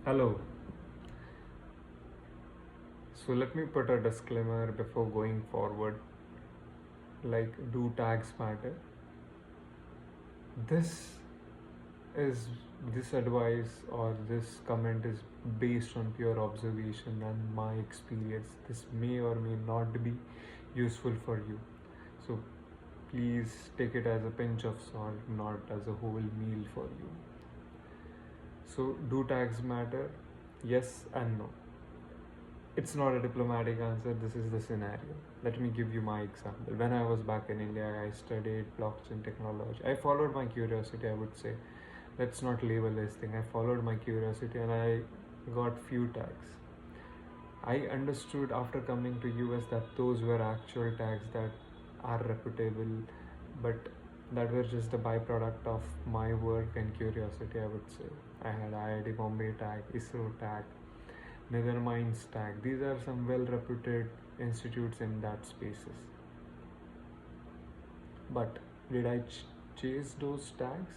Hello. So let me put a disclaimer before going forward. Like, do tags matter? This is this advice or this comment is based on pure observation and my experience. This may or may not be useful for you. So please take it as a pinch of salt, not as a whole meal for you. So, do tags matter? Yes and no. It's not a diplomatic answer, this is the scenario. Let me give you my example. When I was back in India, I studied blockchain technology. I followed my curiosity, I would say. Let's not label this thing. I followed my curiosity and I got few tags. I understood after coming to US that those were actual tags that are reputable, but that were just the byproduct of my work and curiosity, I would say. I had IIT Bombay tag, ISRO tag, Netherminds tag. These are some well-reputed institutes in that spaces. But did I chase those tags?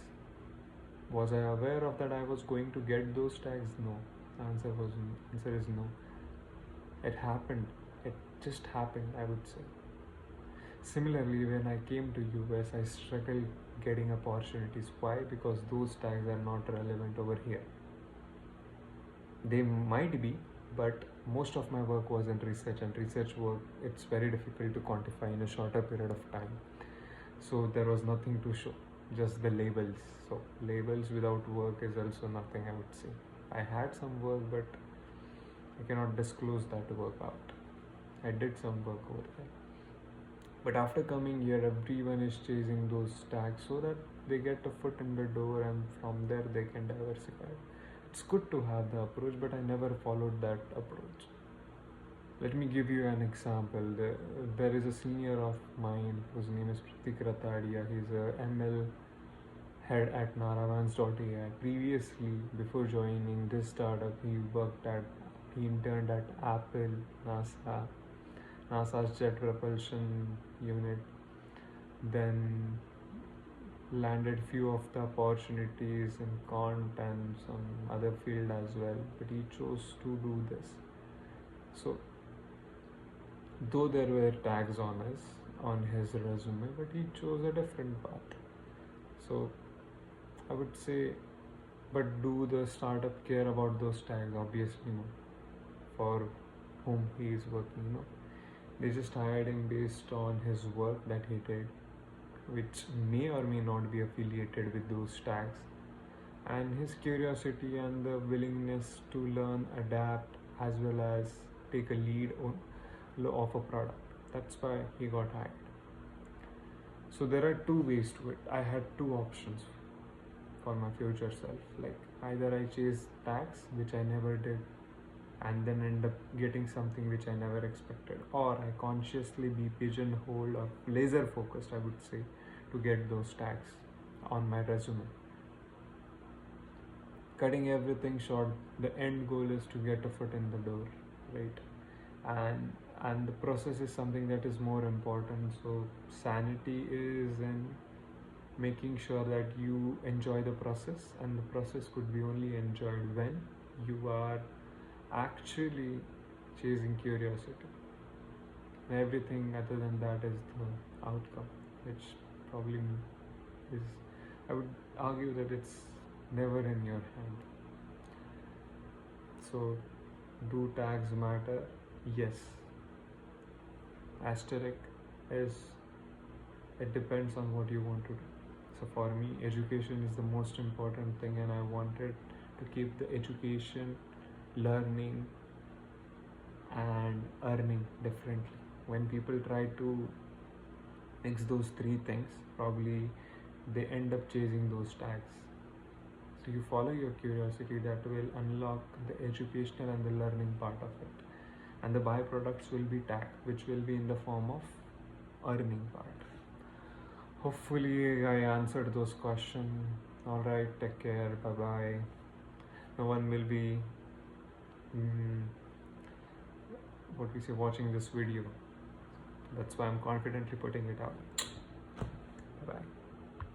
Was I aware of that I was going to get those tags? No. Answer is no. It happened. It just happened, I would say. Similarly, when I came to US, I struggled getting opportunities. Why? Because those tags are not relevant over here. They might be, but most of my work was in research, and research work, it's very difficult to quantify in a shorter period of time. So there was nothing to show, just the labels. So labels without work is also nothing, I would say. I had some work, but I cannot disclose that work out. I did some work over there. But after coming here, everyone is chasing those tags so that they get a foot in the door and from there they can diversify. It's good to have the approach, but I never followed that approach. Let me give you an example. There is a senior of mine whose name is Pratik Ratadia. He's a ML head at Naravans.ai. Previously, before joining this startup, he interned at Apple, NASA's Jet Propulsion Unit, then landed few of the opportunities in quant and some other field as well, but he chose to do this. So though there were tags on his resume, but he chose a different path. So I would say, but do the startup care about those tags? Obviously no. For whom he is working, no. They just hired him based on his work that he did, which may or may not be affiliated with those tags, and his curiosity and the willingness to learn, adapt, as well as take a lead of a product. That's why he got hired. So there are two ways to it. I had two options for my future self. Like, either I chase tags, which I never did, and then end up getting something which I never expected, or I consciously be pigeonholed or laser focused, I would say, to get those tags on my resume. Cutting everything short, the end goal is to get a foot in the door, right? And the process is something that is more important. So sanity is in making sure that you enjoy the process, and the process could be only enjoyed when you are actually chasing curiosity. Everything other than that is the outcome, which probably is, I would argue that it's never in your hand. So, do tags matter? Yes. Asterisk is, it depends on what you want to do. So for me, education is the most important thing, and I wanted to keep the education, learning, and earning differently. When people try to mix those three things, probably they end up chasing those tags. So you follow your curiosity, that will unlock the educational and the learning part of it. And the byproducts will be tag, which will be in the form of earning part. Hopefully I answered those questions. Alright, take care, bye bye. No one will be what we say watching this video. That's why I'm confidently putting it out.